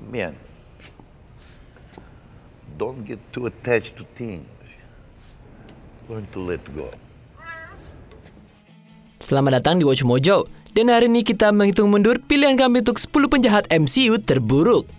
Man, don't get too attached to things. Learn to let go. Selamat datang di Watch Mojo. Dan hari ini kita menghitung mundur pilihan kami untuk 10 penjahat MCU terburuk.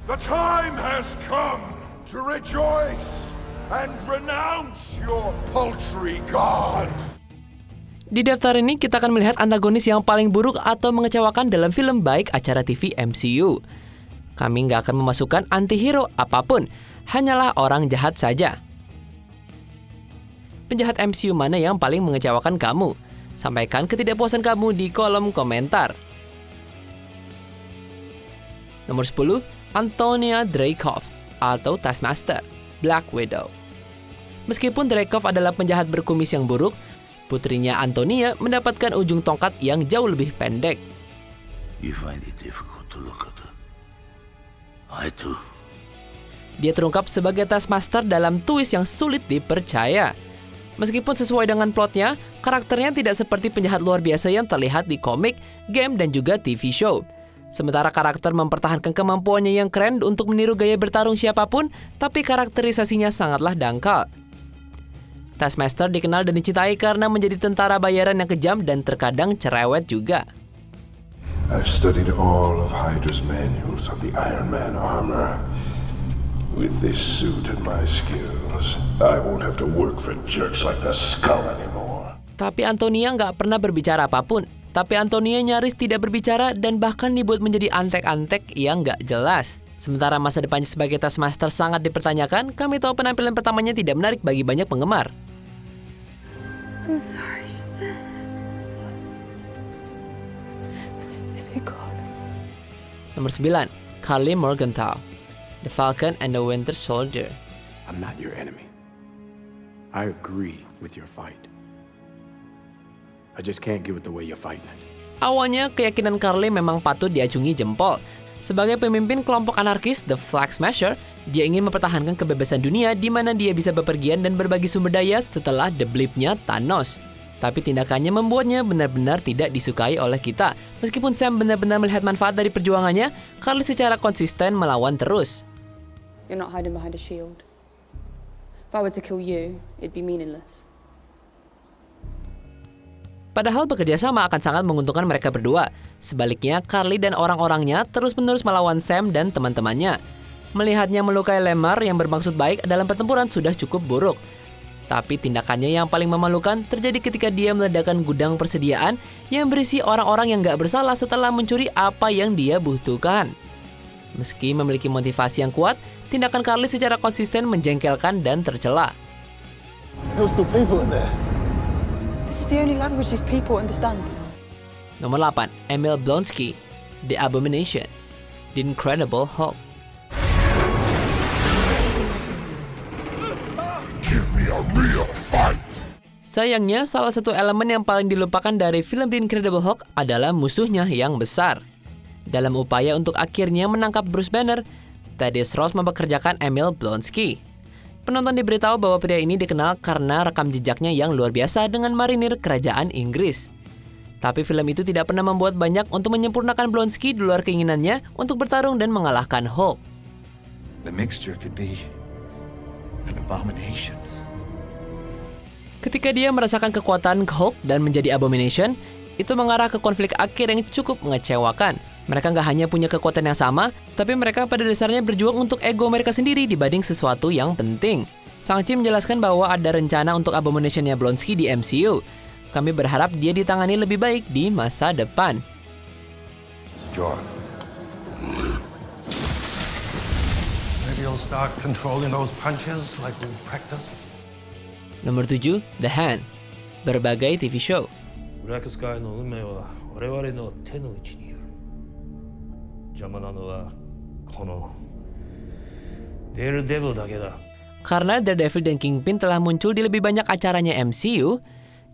The time has come to rejoice and renounce your paltry gods. Di daftar ini kita akan melihat antagonis yang paling buruk atau mengecewakan dalam film baik acara TV MCU. Kami nggak akan memasukkan antihero apapun, hanyalah orang jahat saja. Penjahat MCU mana yang paling mengecewakan kamu? Sampaikan ketidakpuasan kamu di kolom komentar. Nomor 10, Antonia Dreykov atau Taskmaster, Black Widow. Meskipun Dreykov adalah penjahat berkumis yang buruk, putrinya Antonia mendapatkan ujung tongkat yang jauh lebih pendek. You find it difficult to look at her. I too. Dia terungkap sebagai Taskmaster dalam twist yang sulit dipercaya. Meskipun sesuai dengan plotnya, karakternya tidak seperti penjahat luar biasa yang terlihat di komik, game, dan juga TV show. Sementara karakter mempertahankan kemampuannya yang keren untuk meniru gaya bertarung siapapun, tapi karakterisasinya sangatlah dangkal. Taskmaster dikenal dan dicintai karena menjadi tentara bayaran yang kejam dan terkadang cerewet juga. I've studied all of Hydra's manuals of the Iron Man armor. With this suit and my skills, I won't have to work for jerks like the Skull anymore. Tapi Antonia nggak pernah berbicara apapun. Tapi Antonia nyaris tidak berbicara dan bahkan dibuat menjadi antek-antek yang nggak jelas. Sementara masa depannya sebagai Taskmaster sangat dipertanyakan, kami tahu penampilan pertamanya tidak menarik bagi banyak penggemar. I'm sorry. Is it God? Nomor 9, Karli Morgenthau, The Falcon and the Winter Soldier. I'm not your enemy. I agree with your fight. I just can't get with the way you're fighting it. Awalnya, keyakinan Karli memang patut diacungi jempol. Sebagai pemimpin kelompok anarkis The Flag Smasher, dia ingin mempertahankan kebebasan dunia di mana dia bisa bepergian dan berbagi sumber daya setelah The Blip-nya Thanos. Tapi tindakannya membuatnya benar-benar tidak disukai oleh kita. Meskipun Sam benar-benar melihat manfaat dari perjuangannya, Karli secara konsisten melawan terus. You're not hiding behind a shield. If I were to kill you, it'd be meaningless. Padahal bekerja sama akan sangat menguntungkan mereka berdua. Sebaliknya, Karli dan orang-orangnya terus-menerus melawan Sam dan teman-temannya. Melihatnya melukai Lemar yang bermaksud baik dalam pertempuran sudah cukup buruk. Tapi tindakannya yang paling memalukan terjadi ketika dia meledakkan gudang persediaan yang berisi orang-orang yang gak bersalah setelah mencuri apa yang dia butuhkan. Meski memiliki motivasi yang kuat, tindakan Karli secara konsisten menjengkelkan dan tercela. There were still people in there. This is the only language these people understand. Nomor 8, Emil Blonsky, The Abomination, The Incredible Hulk. Give me a real fight. Sayangnya, salah satu elemen yang paling dilupakan dari film The Incredible Hulk adalah musuhnya yang besar. Dalam upaya untuk akhirnya menangkap Bruce Banner, Thaddeus Ross mempekerjakan Emil Blonsky. Penonton diberitahu bahwa pria ini dikenal karena rekam jejaknya yang luar biasa dengan marinir kerajaan Inggris. Tapi film itu tidak pernah membuat banyak untuk menyempurnakan Blonsky di luar keinginannya untuk bertarung dan mengalahkan Hulk. The mixture could be an abomination. Ketika dia merasakan kekuatan Hulk dan menjadi Abomination, itu mengarah ke konflik akhir yang cukup mengecewakan. Mereka nggak hanya punya kekuatan yang sama, tapi mereka pada dasarnya berjuang untuk ego mereka sendiri dibanding sesuatu yang penting. Shang-Chi menjelaskan bahwa ada rencana untuk Abomination-nya Blonsky di MCU. Kami berharap dia ditangani lebih baik di masa depan. John. Maybe you'll start controlling those punches like we practiced. Nomor 7, The Hand, berbagai TV show. ブラックスカイの運命は我々の手の内にある。邪魔なのはこのデルデブだけだ。 Karena Daredevil dan Kingpin telah muncul di lebih banyak acaranya MCU,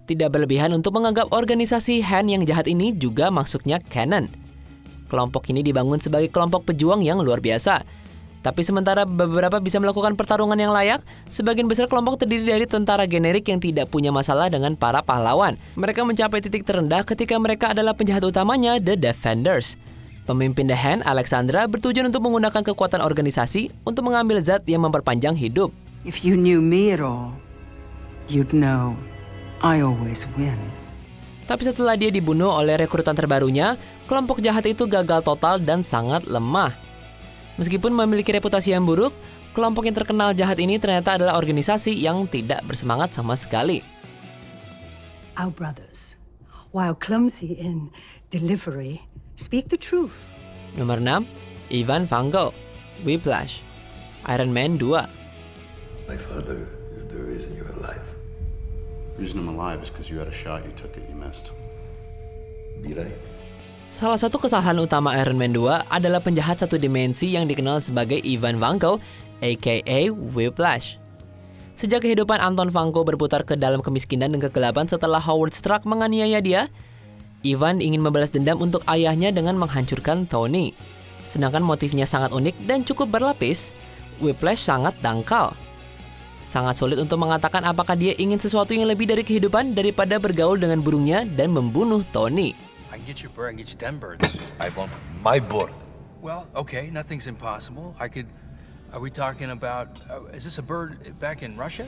tidak berlebihan untuk menganggap organisasi Hand yang jahat ini juga masuknya canon. Kelompok ini dibangun sebagai kelompok pejuang yang luar biasa. Tapi sementara beberapa bisa melakukan pertarungan yang layak, sebagian besar kelompok terdiri dari tentara generik yang tidak punya masalah dengan para pahlawan. Mereka mencapai titik terendah ketika mereka adalah penjahat utamanya, The Defenders. Pemimpin The Hand, Alexandra, bertujuan untuk menggunakan kekuatan organisasi untuk mengambil zat yang memperpanjang hidup. If you knew me at all, you'd know I always win. Tapi setelah dia dibunuh oleh rekrutan terbarunya, kelompok jahat itu gagal total dan sangat lemah. Meskipun memiliki reputasi yang buruk, kelompok yang terkenal jahat ini ternyata adalah organisasi yang tidak bersemangat sama sekali. Our brothers, while clumsy in delivery, speak the truth. Nomor 6, Ivan Vanko, Whiplash, Iron Man 2. My father is the reason you're alive. The reason I'm alive is because you had a shot, you took it, you missed. Did I? Salah satu kesalahan utama Iron Man 2 adalah penjahat satu dimensi yang dikenal sebagai Ivan Vanko, aka Whiplash. Sejak kehidupan Anton Vanko berputar ke dalam kemiskinan dan kegelapan setelah Howard Stark menganiaya dia, Ivan ingin membalas dendam untuk ayahnya dengan menghancurkan Tony. Sedangkan motifnya sangat unik dan cukup berlapis, Whiplash sangat dangkal. Sangat sulit untuk mengatakan apakah dia ingin sesuatu yang lebih dari kehidupan daripada bergaul dengan burungnya dan membunuh Tony. I can get your bird, I can get you 10 birds. I want my bird. Well, okay, nothing's impossible. Are we talking about, is this a bird back in Russia?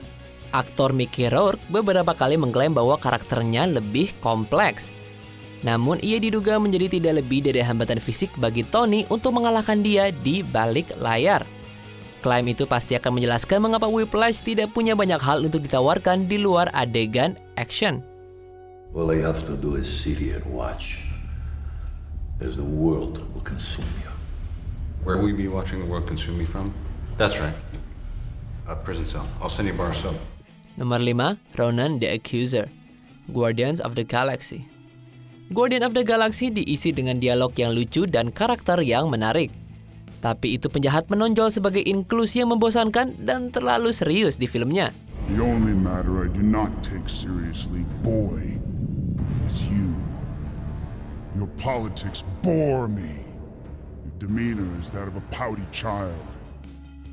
Aktor Mickey Rourke beberapa kali mengklaim bahwa karakternya lebih kompleks. Namun ia diduga menjadi tidak lebih dari hambatan fisik bagi Tony untuk mengalahkan dia di balik layar. Klaim itu pasti akan menjelaskan mengapa Whiplash tidak punya banyak hal untuk ditawarkan di luar adegan action. All I have to do is sit here and watch as the world will consume you. Where will you be watching the world consume me from? That's right. A prison cell. I'll send you a bar of soap. Nomor 5, Ronan the Accuser, Guardians of the Galaxy. Guardian of the Galaxy diisi dengan dialog yang lucu dan karakter yang menarik. Tapi itu penjahat menonjol sebagai inklusi yang membosankan dan terlalu serius di filmnya. The only matter I do not take seriously, boy, is you. Your politics bore me. Your demeanor is that of a pouty child.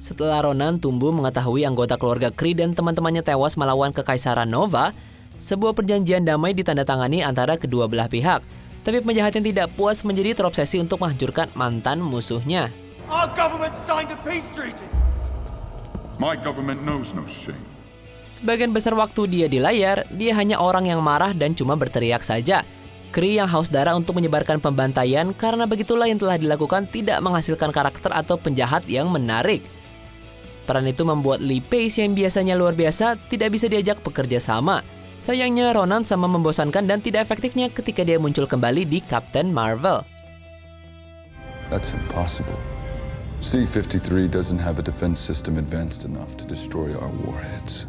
Setelah Ronan tumbuh mengetahui anggota keluarga Kree dan teman-temannya tewas melawan Kekaisaran Nova, sebuah perjanjian damai ditandatangani antara kedua belah pihak. Tapi penjahat yang tidak puas menjadi terobsesi untuk menghancurkan mantan musuhnya. Our government signed a peace treaty. My government knows no shame. Sebagian besar waktu dia di layar, dia hanya orang yang marah dan cuma berteriak saja. Kree yang haus darah untuk menyebarkan pembantaian karena begitulah yang telah dilakukan tidak menghasilkan karakter atau penjahat yang menarik. Peran itu membuat Lee Pace yang biasanya luar biasa tidak bisa diajak bekerja sama. Sayangnya Ronan sama membosankan dan tidak efektifnya ketika dia muncul kembali di Captain Marvel. That's impossible. C-53 doesn't have a defense system advanced enough to destroy our warheads.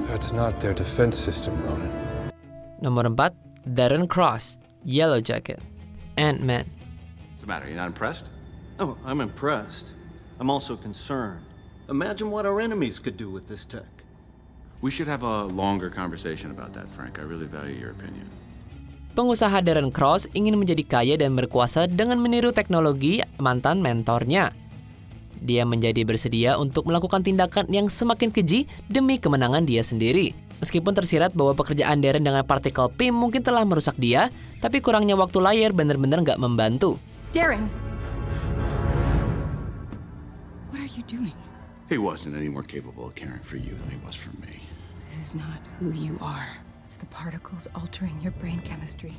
That's not their defense system, Ronan. Nomor 4, Darren Cross, Yellow Jacket, Ant-Man. What's the matter? You're not impressed? Oh, I'm impressed. I'm also concerned. Imagine what our enemies could do with this tech. We should have a longer conversation about that, Frank. I really value your opinion. Pengusaha Darren Cross ingin menjadi kaya dan berkuasa dengan meniru teknologi mantan mentornya. Dia menjadi bersedia untuk melakukan tindakan yang semakin keji demi kemenangan dia sendiri. Meskipun tersirat bahwa pekerjaan Darren dengan partikel PIM mungkin telah merusak dia, tapi kurangnya waktu layar benar-benar nggak membantu. Darren! What are you doing? He wasn't any more capable of caring for you than he was for me. This is not who you are. It's the particles altering your brain chemistry.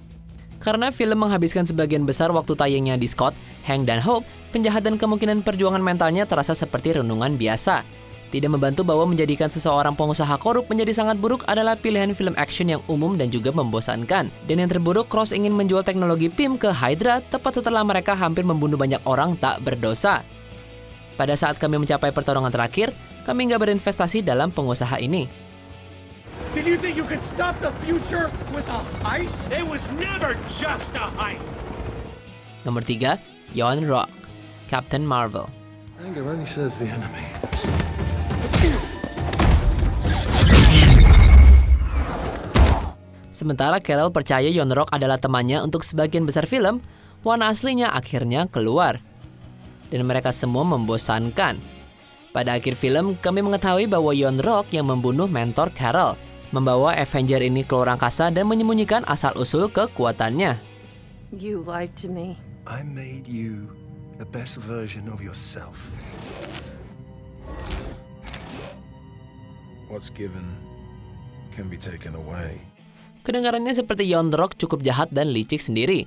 Karena film menghabiskan sebagian besar waktu tayangnya di Scott, Hank, dan Hope, penjahat dan kemungkinan perjuangan mentalnya terasa seperti renungan biasa. Tidak membantu bahwa menjadikan seseorang pengusaha korup menjadi sangat buruk adalah pilihan film action yang umum dan juga membosankan. Dan yang terburuk, Cross ingin menjual teknologi PIM ke Hydra tepat setelah mereka hampir membunuh banyak orang tak berdosa. Pada saat kami mencapai pertarungan terakhir, kami nggak berinvestasi dalam pengusaha ini. Did you think you could stop the future with a heist? It was never just a heist. Nomor 3, Yon Rock, Captain Marvel. Anger only serves the enemy. Sementara Carol percaya Yon Rock adalah temannya untuk sebagian besar film, warna aslinya akhirnya keluar. Dan mereka semua membosankan. Pada akhir film, kami mengetahui bahwa Yon Rock yang membunuh mentor Carol, membawa Avenger ini ke luar angkasa dan menyembunyikan asal-usul kekuatannya. You lied to me. I made you the best version of yourself. What's given can be taken away. Kedengarannya seperti Yondrok cukup jahat dan licik sendiri.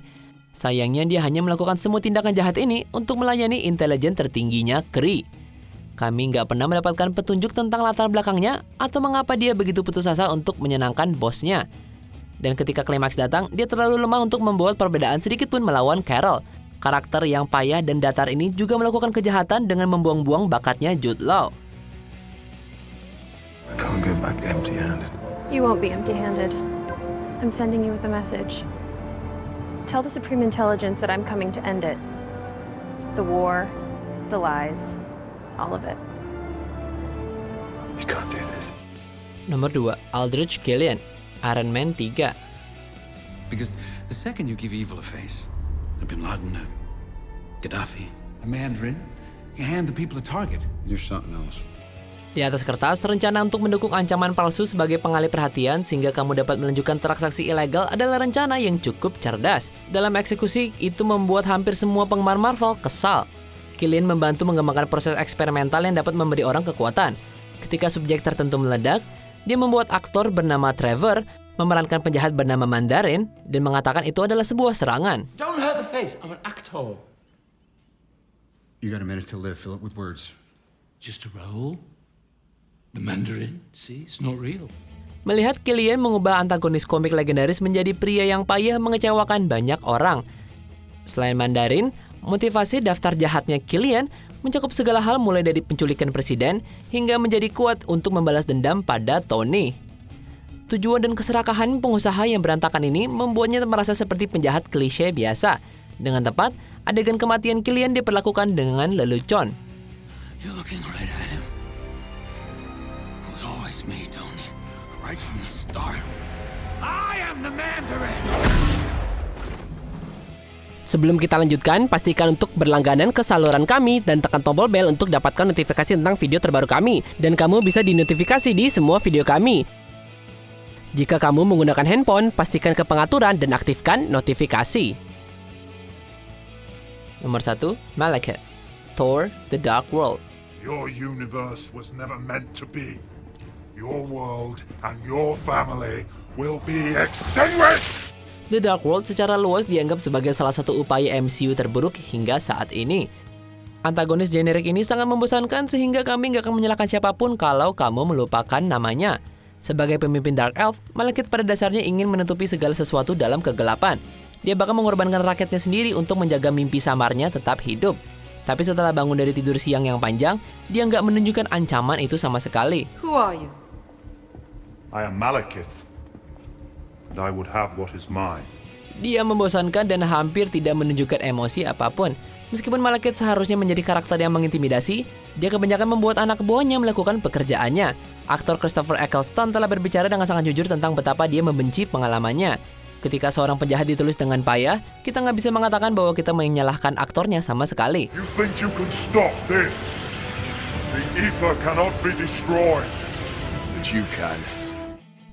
Sayangnya dia hanya melakukan semua tindakan jahat ini untuk melayani intelijen tertingginya Kree. Kami nggak pernah mendapatkan petunjuk tentang latar belakangnya atau mengapa dia begitu putus asa untuk menyenangkan bosnya. Dan ketika klimaks datang, dia terlalu lemah untuk membuat perbedaan sedikit pun melawan Carol. Karakter yang payah dan datar ini juga melakukan kejahatan dengan membuang-buang bakatnya Jude Law. I can't go back empty-handed. You won't be empty-handed. I'm sending you with a message. Tell the Supreme Intelligence that I'm coming to end it. The war, the lies, all of it. You can't do this. Nomor 2, Aldrich Killian, Iron Man 3. Because the second you give evil a face, a Bin Laden, a Gaddafi, a Mandarin, you hand the people a target. You're something else. Di atas kertas, rencana untuk mendukung ancaman palsu sebagai pengalih perhatian sehingga kamu dapat melanjutkan transaksi ilegal adalah rencana yang cukup cerdas. Dalam eksekusi, itu membuat hampir semua penggemar Marvel kesal. Killian membantu mengembangkan proses eksperimental yang dapat memberi orang kekuatan. Ketika subjek tertentu meledak, dia membuat aktor bernama Trevor memerankan penjahat bernama Mandarin dan mengatakan itu adalah sebuah serangan. Don't hurt the face. I'm an actor. You got a minute to live. Fill it with words. Just a role. The Mandarin. See, it's not real. Melihat Killian mengubah antagonis komik legendaris menjadi pria yang payah mengecewakan banyak orang. Selain Mandarin, motivasi daftar jahatnya Killian mencakup segala hal mulai dari penculikan presiden hingga menjadi kuat untuk membalas dendam pada Tony. Tujuan dan keserakahan pengusaha yang berantakan ini membuatnya merasa seperti penjahat klise biasa. Dengan tepat, adegan kematian Killian diperlakukan dengan lelucon. You're looking right at him. It was always me, Tony. Right from the start. I am the Mandarin. Sebelum kita lanjutkan, pastikan untuk berlangganan ke saluran kami dan tekan tombol bel untuk dapatkan notifikasi tentang video terbaru kami. Dan kamu bisa dinotifikasi di semua video kami. Jika kamu menggunakan handphone, pastikan ke pengaturan dan aktifkan notifikasi. Nomor 1, Malekith, Thor: The Dark World. Your universe was never meant to be. Your world and your family will be extinguished! The Dark World secara luas dianggap sebagai salah satu upaya MCU terburuk hingga saat ini. Antagonis generik ini sangat membosankan sehingga kami nggak akan menyalahkan siapapun kalau kamu melupakan namanya. Sebagai pemimpin Dark Elf, Malekith pada dasarnya ingin menutupi segala sesuatu dalam kegelapan. Dia bahkan mengorbankan rakyatnya sendiri untuk menjaga mimpi samarnya tetap hidup. Tapi setelah bangun dari tidur siang yang panjang, dia nggak menunjukkan ancaman itu sama sekali. Who are you? I am Malekith, and I would have what is mine. Dia membosankan dan hampir tidak menunjukkan emosi apapun. Meskipun Malekith seharusnya menjadi karakter yang mengintimidasi, dia kebanyakan membuat anak buahnya melakukan pekerjaannya. Aktor Christopher Eccleston telah berbicara dengan sangat jujur tentang betapa dia membenci pengalamannya. Ketika seorang penjahat ditulis dengan payah, kita nggak bisa mengatakan bahwa kita menyalahkan aktornya sama sekali. You think you can stop this? The ether cannot be destroyed. But you can.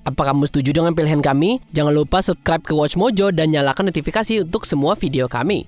Apa kamu setuju dengan pilihan kami? Jangan lupa subscribe ke Watch Mojo dan nyalakan notifikasi untuk semua video kami.